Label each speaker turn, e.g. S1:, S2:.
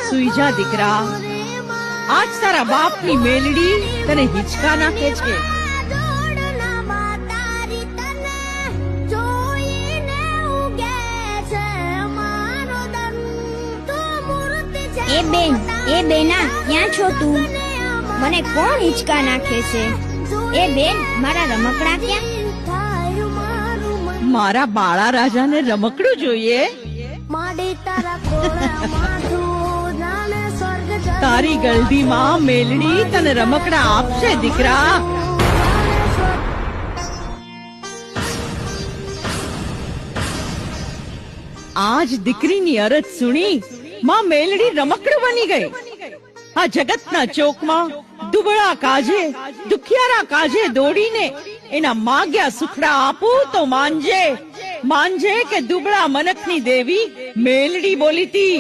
S1: સુઈ જા દીકરા, આજ તારા બાપની મેલડી તને હિંચકા નાખે છે.
S2: એ બેના ક્યાં છો તું? મને કોણ હિંચકા નાખે છે? એ બેન, મારા રમકડા ક્યાં?
S1: મારા બાળા રાજાને રમકડું જોઈએ. તારી ગલડીમાં મેલડી તને રમકડા આપશે દીકરા. આજ દીકરીની અરજ સુણી માં મેલડી રમકડું બની ગઈ. આ જગતના ચોકમાં દુબળા કાજે, દુખિયારા કાજે દોડીને એના માગ્યા સુખડા આપું તો માનજે કે દુબળા મનખની દેવી મેલડી બોલીતી.